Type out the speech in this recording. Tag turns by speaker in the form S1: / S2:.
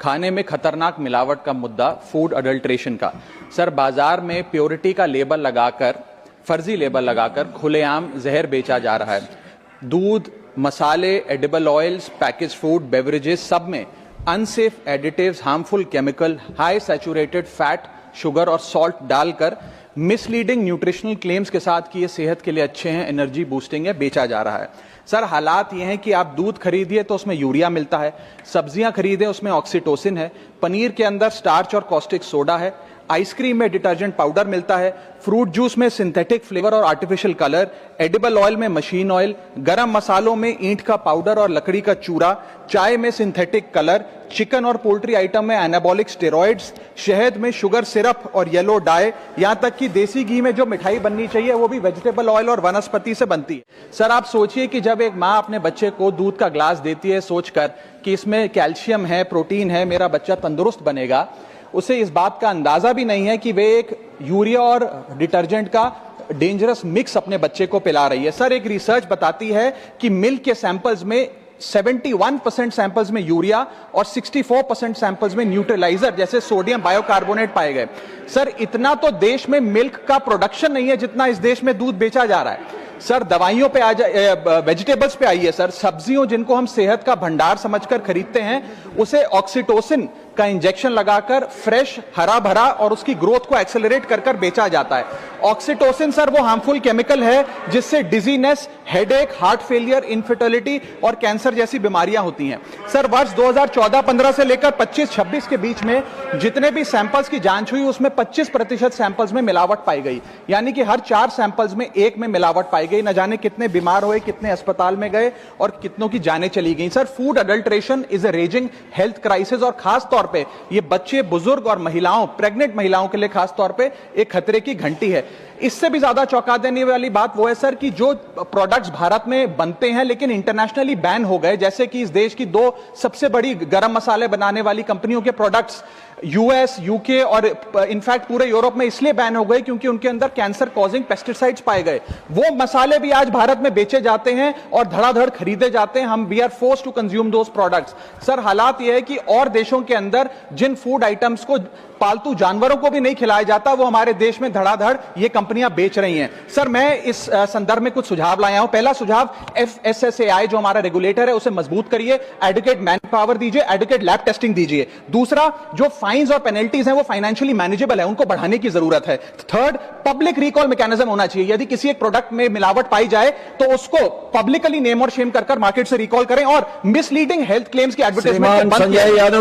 S1: खाने में खतरनाक मिलावट का मुद्दा, फूड अडल्ट्रेशन का। सर, बाजार में प्योरिटी का लेबल लगाकर, फर्जी लेबल लगाकर खुलेआम जहर बेचा जा रहा है। दूध, मसाले, edible oils, package food, beverages, सब में unsafe additives, harmful chemical, high saturated fat, sugar और सॉल्ट डालकर मिसलीडिंग न्यूट्रिशनल क्लेम्स के साथ कि ये सेहत के लिए अच्छे हैं, एनर्जी बूस्टिंग है, बेचा जा रहा है। सर, हालात ये हैं कि आप दूध खरीदिए तो उसमें यूरिया मिलता है, सब्जियां खरीदें उसमें ऑक्सीटोसिन है, पनीर के अंदर स्टार्च और कॉस्टिक सोडा है, आइसक्रीम में डिटर्जेंट पाउडर मिलता है, फ्रूट जूस में सिंथेटिक फ्लेवर और आर्टिफिशियल कलर, एडिबल ऑयल में मशीन ऑयल, गरम मसालों में ईंट का पाउडर और लकड़ी का चूरा, चाय में सिंथेटिक कलर, चिकन और पोल्ट्री आइटम में एनाबॉलिक स्टेरॉइड्स, शहद में शुगर सिरप और येलो डाई, यहां तक कि देसी घी में जो मिठाई बननी चाहिए वो भी वेजिटेबल ऑयल और वनस्पति से बनती है। सर, आप सोचिए कि जब एक माँ अपने बच्चे को दूध का ग्लास देती है सोचकर कि इसमें कैल्शियम है, प्रोटीन है, मेरा बच्चा तंदुरुस्त बनेगा, उसे इस बात का अंदाजा भी नहीं है कि वे एक यूरिया और डिटर्जेंट का डेंजरस मिक्स अपने बच्चे को पिला रही है। सर, एक रिसर्च बताती है कि मिल्क के सैंपल्स में 71% सैंपल्स में यूरिया और 64% सैंपल्स में न्यूट्रलाइजर जैसे सोडियम बायोकार्बोनेट पाए गए। सर, इतना तो देश में मिल्क का प्रोडक्शन नहीं है जितना इस देश में दूध बेचा जा रहा है। सर, दवाइयों पे आ जाए, वेजिटेबल्स पे आइए सर, सब्जियों जिनको हम सेहत का भंडार समझकर खरीदते हैं, उसे ऑक्सीटोसिन का इंजेक्शन लगाकर फ्रेश, हरा भरा और उसकी ग्रोथ को एक्सेलरेट कर बेचा जाता है। ऑक्सीटोसिन सर वो हार्मफुल केमिकल है जिससे dizziness, headache, heart failure, infertility और कैंसर जैसी बीमारियां होती हैं। सर, वर्ष 2014-15 से लेकर 25-26 के बीच में जितने भी सैंपल्स की जांच हुई उसमें 25% सैंपल्स में मिलावट पाई गई, यानी कि हर 4 सैंपल्स में 1 में मिलावट पाई गई। न जाने कितने बीमार हुए, कितने अस्पताल में गए और कितनों की जानें चली गई। Sir, food adulteration is a raising health crisis और खास तौर पे ये बच्चे, बुजुर्ग और महिलाओं, प्रेग्नेंट महिलाओं के लिए खास तौर पे एक खतरे की घंटी है। इससे भी ज्यादा चौंका देने वाली बात वो है सर कि जो प्रोडक्ट्स भारत में बनते हैं लेकिन इंटरनेशनली बैन हो गए, जैसे कि इस देश की 2 सबसे बड़ी गरम मसाले बनाने वाली कंपनियों के प्रोडक्ट्स यूएस, यूके और इनफैक्ट पूरे यूरोप में इसलिए बैन हो गए क्योंकि उनके अंदर कैंसर कॉजिंग पेस्टिसाइड्स पाए गए। वो मसाले भी आज भारत में बेचे जाते हैं और धड़ाधड़ खरीदे जाते हैं। हम we are forced to consume those products. Sir, हालात यह है कि और देशों के अंदर जिन फूड आइटम्स को पालतू जानवरों को भी नहीं खिलाया जाता, वो हमारे देश में धड़ाधड़ ये कंपनियां बेच रही हैं। सर, मैं इस संदर्भ में कुछ सुझाव लाया हूं। पहला सुझाव, FSSAI जो हमारा रेगुलेटर है उसे मजबूत करिए, एडुकेट मैन पावर दीजिए, एडुकेट लैब टेस्टिंग दीजिए। दूसरा, जो फाइन्स और पेनल्टीज हैं वो फाइनेंशियली मैनेजेबल है, उनको बढ़ाने की जरूरत है। थर्ड, पब्लिक रिकॉल मैकेनिज्म होना चाहिए। यदि किसी एक प्रोडक्ट में मिलावट पाई जाए तो उसको पब्लिकली नेम और शेम कर मार्केट से रिकॉल करें और मिसलीडिंग हेल्थ क्लेम्स की एडवर्टाइजमेंट